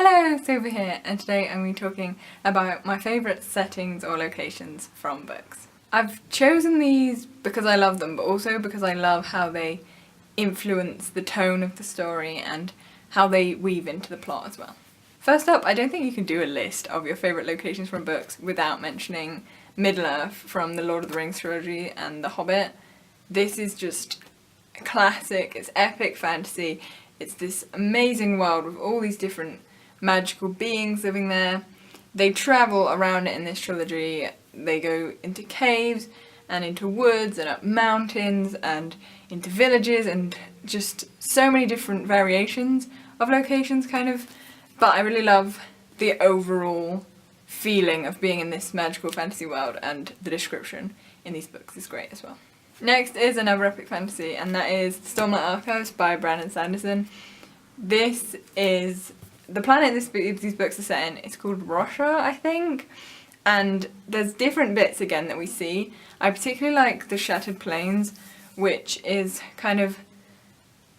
Hello, Sophie here, and today I'm going to be talking about my favourite settings or locations from books. I've chosen these because I love them, but also because I love how they influence the tone of the story and how they weave into the plot as well. First up, I don't think you can do a list of your favourite locations from books without mentioning Middle-earth from the Lord of the Rings trilogy and The Hobbit. This is just a classic, it's epic fantasy, it's this amazing world with all these different magical beings living there. They travel around it in this trilogy. They go into caves and into woods and up mountains and into villages and just so many different variations of locations kind of. But I really love the overall feeling of being in this magical fantasy world, and the description in these books is great as well. Next is another epic fantasy, and that is Stormlight Archives by Brandon Sanderson. This is the planet these books are set in. It's called Rosha, I think, and there's different bits again that we see. I particularly like the Shattered Plains, which is kind of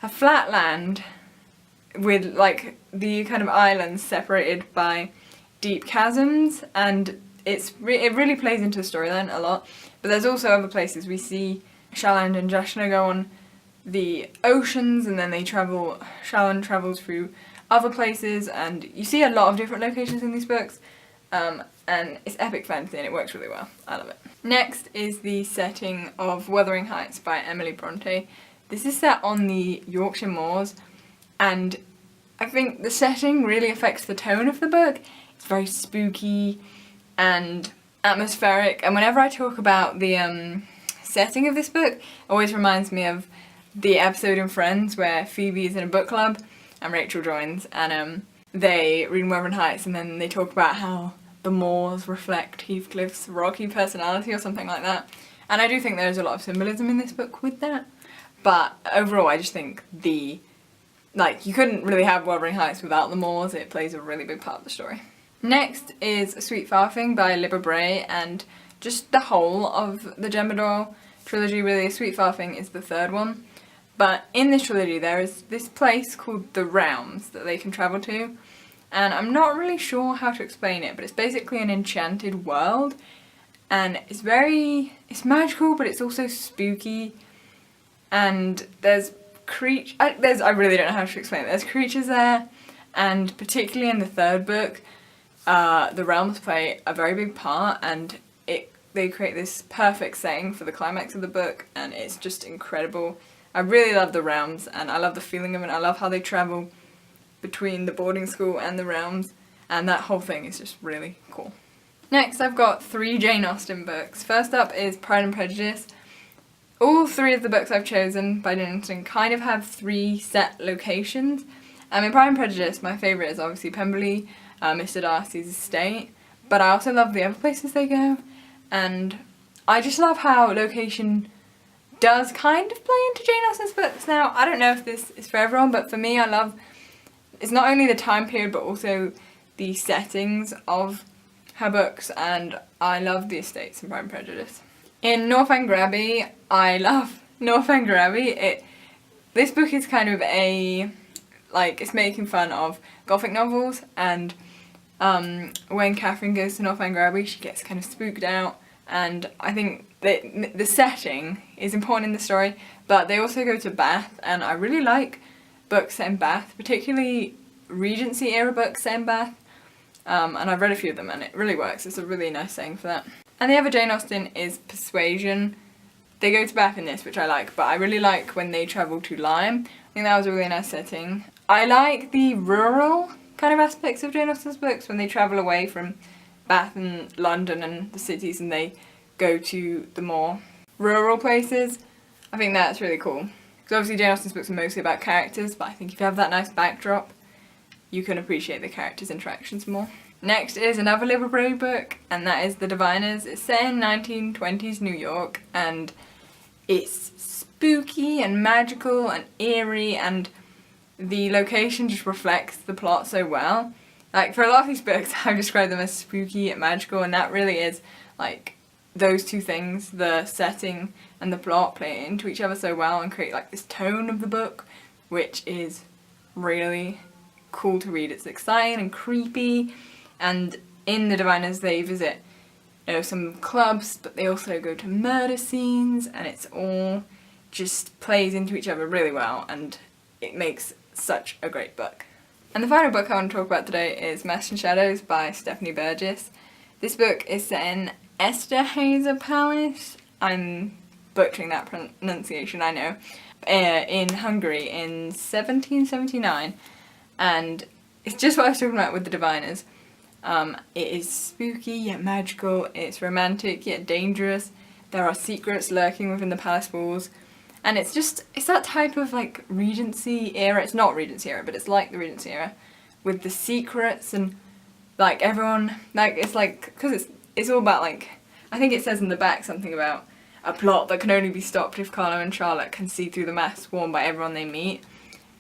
a flat land with like the kind of islands separated by deep chasms, and it really plays into the storyline a lot. But there's also other places. We see Shallan and Jashnah go on the oceans, and then Shallan travels through other places, and you see a lot of different locations in these books, and it's epic fantasy and it works really well. I love it. Next is the setting of Wuthering Heights by Emily Bronte. This is set on the Yorkshire moors, and I think the setting really affects the tone of the book. It's very spooky and atmospheric, and whenever I talk about the setting of this book, it always reminds me of the episode in Friends where Phoebe is in a book club and Rachel joins, and they read Wuthering Heights, and then they talk about how the moors reflect Heathcliff's rocky personality or something like that. And I do think there's a lot of symbolism in this book with that, but overall I just think you couldn't really have Wuthering Heights without the moors. It plays a really big part of the story. Next is Sweet Farthing by Libba Bray, and just the whole of the Gemma Doyle trilogy really. Sweet Farthing is the third one. But in this trilogy there is this place called the Realms that they can travel to, and I'm not really sure how to explain it, but it's basically an enchanted world, and it's magical, but it's also spooky, and I really don't know how to explain it. There's creatures there, and particularly in the third book, the Realms play a very big part, and they create this perfect setting for the climax of the book, and it's just incredible. I really love the Realms, and I love the feeling of it. I love how they travel between the boarding school and the Realms, and that whole thing is just really cool. Next, I've got 3 Jane Austen books. First up is Pride and Prejudice. All 3 of the books I've chosen by Jane Austen kind of have 3 set locations. In Pride and Prejudice, my favourite is obviously Pemberley, Mr. Darcy's estate, but I also love the other places they go, and I just love how location does kind of play into Jane Austen's books. Now, I don't know if this is for everyone, but for me, it's not only the time period, but also the settings of her books, and I love the estates in Pride and Prejudice. In Northanger Abbey, I love Northanger Abbey. This book is kind of it's making fun of Gothic novels, and when Catherine goes to Northanger Abbey, she gets kind of spooked out, and I think the setting is important in the story, but they also go to Bath, and I really like books set in Bath, particularly Regency era books set in Bath, and I've read a few of them and it really works. It's a really nice setting for that. And the other Jane Austen is Persuasion. They go to Bath in this, which I like, but I really like when they travel to Lyme. I think that was a really nice setting. I like the rural kind of aspects of Jane Austen's books when they travel away from Bath and London and the cities and they go to the more rural places. I think that's really cool. Because obviously Jane Austen's books are mostly about characters, but I think if you have that nice backdrop, you can appreciate the characters' interactions more. Next is another Libba Bray book, and that is The Diviners. It's set in 1920s New York, and it's spooky and magical and eerie, and the location just reflects the plot so well. Like, for a lot of these books, I've described them as spooky and magical, and that really is, like, those two things, the setting and the plot, play into each other so well and create, like, this tone of the book, which is really cool to read. It's exciting and creepy, and in The Diviners they visit, you know, some clubs, but they also go to murder scenes, and it's all just plays into each other really well, and it makes such a great book. And the final book I want to talk about today is Masked in Shadows by Stephanie Burgess. This book is set in Esterhazy Palace, I'm butchering that pronunciation, I know, in Hungary in 1779, and it's just what I was talking about with The Diviners. It is spooky yet magical, it's romantic yet dangerous, there are secrets lurking within the palace walls, and it's that type of like Regency era. It's not Regency era, but it's like the Regency era, with the secrets and like everyone, like it's like, because it's all about like, I think it says in the back something about a plot that can only be stopped if Carlo and Charlotte can see through the mask worn by everyone they meet.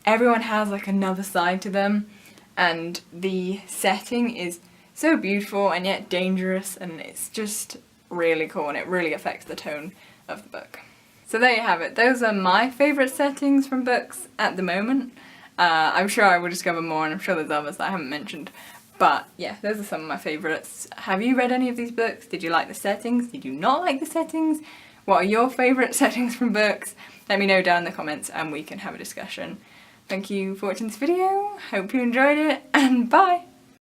Everyone has like another side to them, and the setting is so beautiful and yet dangerous, and it's just really cool, and it really affects the tone of the book. So there you have it. Those are my favourite settings from books at the moment. I'm sure I will discover more, and I'm sure there's others that I haven't mentioned. But yeah, those are some of my favourites. Have you read any of these books? Did you like the settings? Did you not like the settings? What are your favourite settings from books? Let me know down in the comments and we can have a discussion. Thank you for watching this video. Hope you enjoyed it, and bye!